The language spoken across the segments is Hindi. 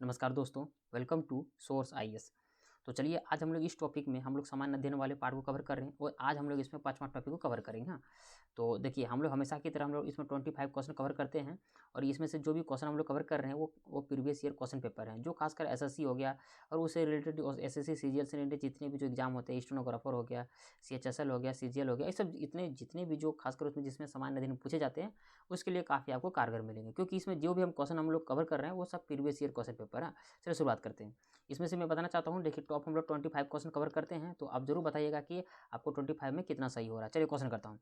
नमस्कार दोस्तों, वेलकम टू सोर्स आईएएस। तो चलिए आज हम लोग इस टॉपिक में हम लोग सामान्य अध्ययन वाले पार्ट को कवर कर रहे हैं और आज हम लोग इसमें 5वां टॉपिक को कवर करेंगे। हाँ, तो देखिए हम लोग हमेशा की तरह हम लोग इसमें 25 क्वेश्चन कवर करते हैं और इसमें से जो भी क्वेश्चन हम लोग कवर कर रहे हैं वो प्रीवियस ईयर क्वेश्चन पेपर हैं, जो खासकर एसएससी हो गया और उससे रिलेटेड एसएससी सीजीएल से रिलेटेड जितने भी जो एग्जाम होते हैं, स्टेनोग्राफर हो गया, सीएचएसएल हो गया, सीजीएल हो गया, ये सब इतने जितने भी जो खासकर उसमें जिसमें सामान्य अध्ययन पूछे जाते हैं उसके लिए काफ़ी आपको कारगर मिलेंगे, क्योंकि इसमें जो भी हम क्वेश्चन हम लोग कवर कर रहे हैं वो सब प्रीवियस ईयर क्वेश्चन पेपर है। चलिए शुरुआत करते हैं। इसमें से मैं बताना चाहता हूँ, देखिए टॉप हम लोग 25 क्वेश्चन कवर करते हैं, तो आप जरूर बताइएगा कि आपको 25 में कितना सही हो रहा है। चलिए क्वेश्चन करता हूँ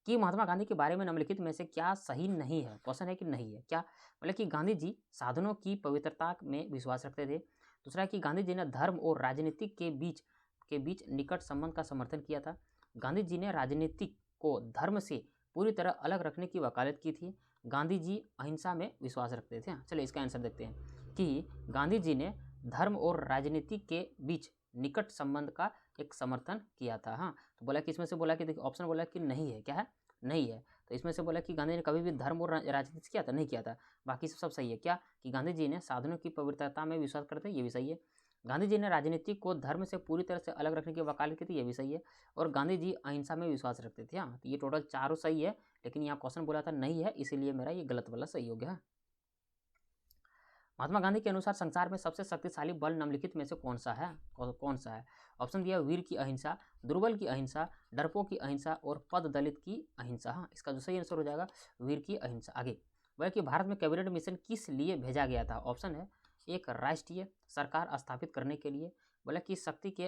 कि महात्मा गांधी के बारे में निम्नलिखित में से क्या सही नहीं है। क्वेश्चन है कि नहीं है क्या, मतलब कि गांधी जी साधनों की पवित्रता में विश्वास रखते थे। दूसरा है कि गांधी जी ने धर्म और राजनीति के बीच निकट संबंध का समर्थन किया था। गांधी जी ने राजनीति को धर्म से पूरी तरह अलग रखने की वकालत की थी। गांधी जी अहिंसा में विश्वास रखते थे। चलिए इसका आंसर देखते हैं कि गांधी जी ने धर्म और राजनीति के बीच निकट संबंध का एक समर्थन किया था। हाँ, तो बोला कि इसमें से बोला कि देखिए ऑप्शन बोला कि नहीं है, क्या है नहीं है, तो इसमें से बोला कि गांधी ने कभी भी धर्म और राजनीति किया था, नहीं किया था। बाकी सब सही है। क्या कि गांधी जी ने साधनों की पवित्रता में विश्वास करते, ये भी सही है। गांधी जी ने राजनीति को धर्म से पूरी तरह से अलग रखने की वकालत की थी, ये भी सही है। और गांधी जी अहिंसा में विश्वास रखते थे। हाँ, तो ये टोटल चारों सही है, लेकिन यहाँ क्वेश्चन बोला था नहीं है, इसीलिए मेरा ये गलत वाला सही हो गया। महात्मा गांधी के अनुसार संसार में सबसे शक्तिशाली बल निम्नलिखित में से कौन सा है? ऑप्शन दिया वीर की अहिंसा, दुर्बल की अहिंसा, डरपोक की अहिंसा और पद दलित की अहिंसा। हाँ, इसका जो सही आंसर हो जाएगा वीर की अहिंसा। आगे वह कि भारत में कैबिनेट मिशन किस लिए भेजा गया था? ऑप्शन है एक, राष्ट्रीय सरकार स्थापित करने के लिए, बोला कि शक्ति के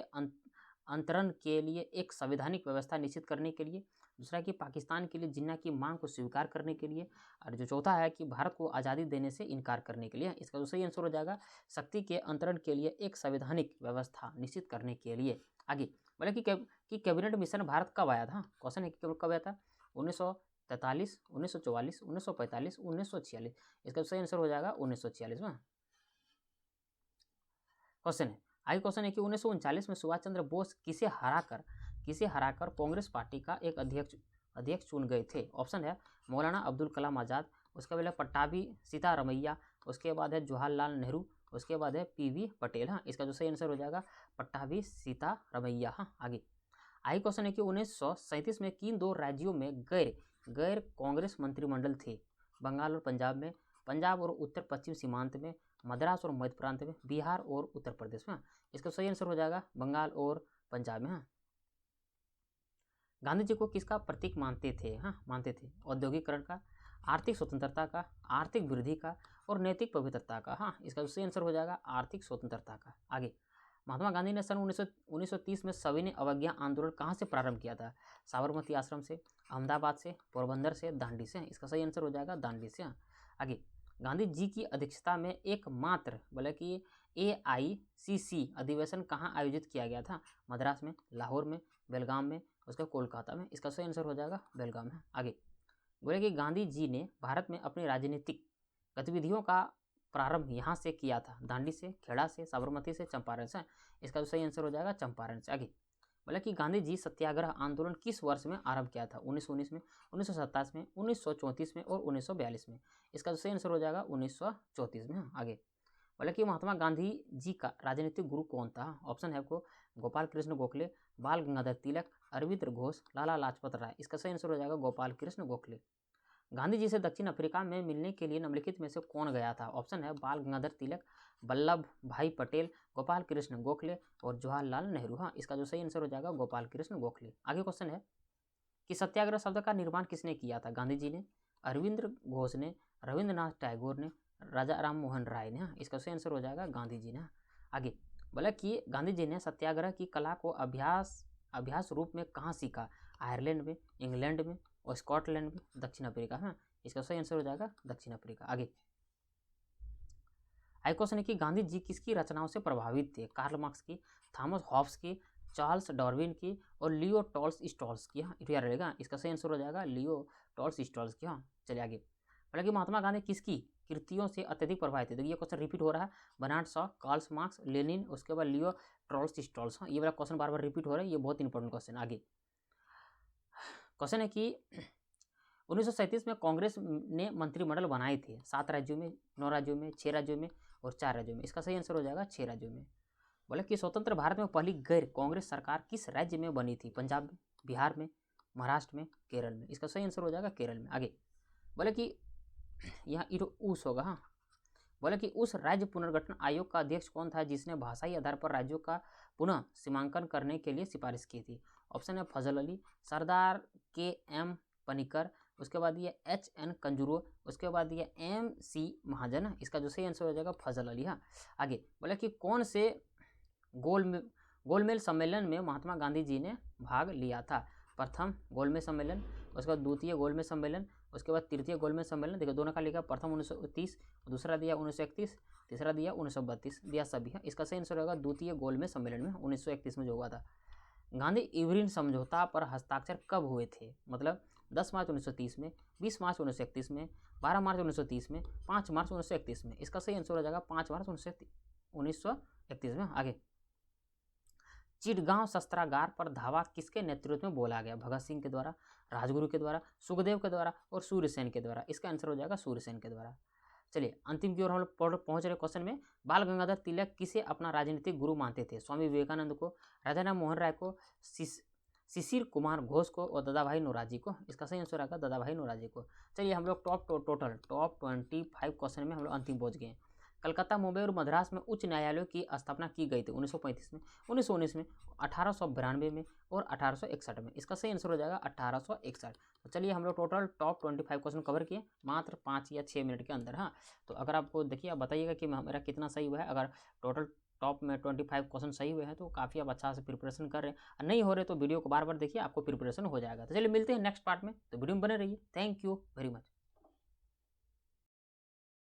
अंतरण के लिए, एक संवैधानिक व्यवस्था निश्चित करने के लिए, दूसरा कि पाकिस्तान के लिए जिन्ना की मांग को स्वीकार करने के लिए, और जो चौथा है कि भारत को आज़ादी देने से इनकार करने के लिए। इसका जो सही आंसर हो जाएगा शक्ति के अंतरण के लिए, एक संवैधानिक व्यवस्था निश्चित करने के लिए। आगे बोले कि कैबिनेट मिशन भारत कब आया था? क्वेश्चन है कि कब आया था? 1943, 1944, 1945, 1946। इसका सही आंसर हो जाएगा 1946 में। क्वेश्चन है आगे क्वेश्चन है कि 1939 में सुभाष चंद्र बोस किसे हराकर कांग्रेस पार्टी का एक अध्यक्ष चुन गए थे? ऑप्शन है मौलाना अब्दुल कलाम आज़ाद, उसके बाद है पट्टाभी सीतारमैया, उसके बाद है जवाहरलाल नेहरू, उसके बाद है पीवी पटेल। हाँ, इसका जो सही आंसर हो जाएगा पट्टाभी सीतारमैया। हाँ, आगे क्वेश्चन है कि 1937 में किन दो राज्यों में गैर कांग्रेस मंत्रिमंडल थे? बंगाल और पंजाब में, पंजाब और उत्तर पश्चिम सीमांत में, मद्रास और मध्य प्रांत में, बिहार और उत्तर प्रदेश में। इसका सही आंसर हो जाएगा बंगाल और पंजाब में। गांधी जी को किसका प्रतीक मानते थे? मानते थे औद्योगिकरण का, आर्थिक स्वतंत्रता का, आर्थिक वृद्धि का और नैतिक पवित्रता का। इसका सही आंसर हो जाएगा आर्थिक स्वतंत्रता का। आगे महात्मा गांधी ने सन 1930 में सविनय अवज्ञा आंदोलन कहाँ से प्रारंभ किया था? साबरमती आश्रम से, अहमदाबाद से, पोरबंदर से, दांडी से। इसका सही आंसर हो जाएगा दांडी से। आगे गांधी जी की अध्यक्षता में एकमात्र बोले कि AICC अधिवेशन कहाँ आयोजित किया गया था? मद्रास में, लाहौर में, बेलगाम में, उसका कोलकाता में। इसका सही आंसर हो जाएगा बेलगाम में। आगे बोले कि गांधी जी ने भारत में अपनी राजनीतिक गतिविधियों का प्रारंभ यहाँ से किया था? दांडी से, खेड़ा से, साबरमती से, चंपारण से। इसका सही आंसर हो जाएगा चंपारण से। आगे बोला कि गांधी जी सत्याग्रह आंदोलन किस वर्ष में आरंभ किया था? 1919 में, 1927 में, 1934 में और 1942 में। इसका सही आंसर हो जाएगा 1934 में। आगे बोला कि महात्मा गांधी जी का राजनीतिक गुरु कौन था? ऑप्शन है आपको गोपाल कृष्ण गोखले, बाल गंगाधर तिलक, अरविंद घोष, लाला लाजपत राय। इसका सही आंसर हो जाएगा गोपाल कृष्ण गोखले। गांधी जी से दक्षिण अफ्रीका में मिलने के लिए निम्नलिखित में से कौन गया था? ऑप्शन है बाल गंगाधर तिलक, वल्लभ भाई पटेल, गोपाल कृष्ण गोखले और जवाहरलाल नेहरू। हाँ, इसका जो सही आंसर हो जाएगा गोपाल कृष्ण गोखले। आगे क्वेश्चन है कि सत्याग्रह शब्द का निर्माण किसने किया था? गांधी जी ने, अरविंद घोष ने, रविंद्रनाथ टैगोर ने, राजा राम मोहन राय ने। इसका सही आंसर हो जाएगा गांधी जी ने। आगे बोला कि गांधी जी ने सत्याग्रह की कला को अभ्यास रूप में कहाँ सीखा? आयरलैंड में, इंग्लैंड में और स्कॉटलैंड में, दक्षिण अफ्रीका। इसका सही आंसर हो जाएगा दक्षिण अफ्रीका। आगे क्वेश्चन है कि गांधी जी किसकी रचनाओं से प्रभावित थे? कार्ल मार्क्स की, थॉमस हॉब्स की, चार्ल्स डार्विन की और लियो टॉल्स्टॉय की। याद रहेगा, इसका सही आंसर हो जाएगा लियो टॉल्स्टॉय की। चलिए आगे बोला कि महात्मा गांधी किसकी कृतियों से अत्यधिक प्रभावित थे? देखिए ये क्वेश्चन रिपीट हो रहा है। Bernard Shaw, Karl Marx, Lenin, उसके बाद लियो टॉल्स्टॉय। ये वाला क्वेश्चन बार बार रिपीट हो रहा है, ये बहुत इंपॉर्टेंट क्वेश्चन। आगे क्वेश्चन है कि 1937 में कांग्रेस ने मंत्रिमंडल बनाए थे 7 राज्यों में, 9 राज्यों में, 6 राज्यों में और 4 राज्यों में। इसका सही आंसर हो जाएगा 6 राज्यों में। बोले कि स्वतंत्र भारत में पहली गैर कांग्रेस सरकार किस राज्य में बनी थी? पंजाब में, बिहार में, महाराष्ट्र में, केरल में। इसका सही आंसर हो जाएगा केरल में। आगे बोले कि यहाँ उस होगा। हाँ, बोले कि उस राज्य पुनर्गठन आयोग का अध्यक्ष कौन था जिसने भाषाई आधार पर राज्यों का पुनः सीमांकन करने के लिए सिफारिश की थी? ऑप्शन है फजल अली, सरदार KM पनिकर, उसके बाद ये HN कंजूरो, उसके बाद ये MC महाजन। इसका जो सही आंसर हो जाएगा फजल अली। हाँ, आगे बोले कि कौन से गोलमेज सम्मेलन में महात्मा गांधी जी ने भाग लिया था? प्रथम गोलमेज सम्मेलन, उसके बाद द्वितीय गोलमेज सम्मेलन, उसके बाद तृतीय गोलमेज सम्मेलन। देखो दोनों का लिखा, प्रथम 1930, दूसरा दिया 1931, तीसरा दिया 1932, दिया सभी है। इसका सही आंसर होगा द्वितीय गोलमेज सम्मेलन में 1931 में जो हुआ था। गांधी इरविन समझौता पर हस्ताक्षर कब हुए थे? मतलब 10 मार्च 1930 में, 20 मार्च 1931 में, 12 मार्च 1930 में, 5 मार्च 1931 में। इसका सही आंसर हो जाएगा 5 मार्च 1931 में। आगे चिटगांव शस्त्रागार पर धावा किसके नेतृत्व में बोला गया? भगत सिंह के द्वारा, राजगुरु के द्वारा, सुखदेव के द्वारा और सूर्यसेन के द्वारा। इसका आंसर हो जाएगा सूर्यसेन के द्वारा। चलिए अंतिम की ओर हम लोग पहुंच रहे क्वेश्चन में। बाल गंगाधर तिलक किसे अपना राजनीतिक गुरु मानते थे? स्वामी विवेकानंद को, राजा राम मोहन राय को, शिशिर कुमार घोष को और दादा भाई नौरोजी को। इसका सही आंसर आएगा दादा भाई नौरोजी को। चलिए हम लोग टॉप 25 क्वेश्चन में हम लोग अंतिम पहुंच गए। कलकत्ता, मुंबई और मद्रास में उच्च न्यायालयों की स्थापना की गई थी 1935 में, 1919 में, 1892 में और 1861 में। इसका सही आंसर हो जाएगा 1861। तो चलिए हम लोग टोटल टॉप 25 क्वेश्चन कवर किए मात्र 5 या 6 मिनट के अंदर। हाँ, तो अगर आपको देखिए, आप बताइएगा कि मेरा कितना सही हुआ है। अगर टोटल टॉप में 25 क्वेश्चन सही हुए हैं तो काफ़ी आप अच्छा से प्रिपरेशन कर रहे हैं। नहीं हो रहे तो वीडियो को बार बार देखिए, आपको प्रिपरेशन हो जाएगा। तो चलिए मिलते हैं नेक्स्ट पार्ट में, तो वीडियो में बने रहिए। Thank you very much.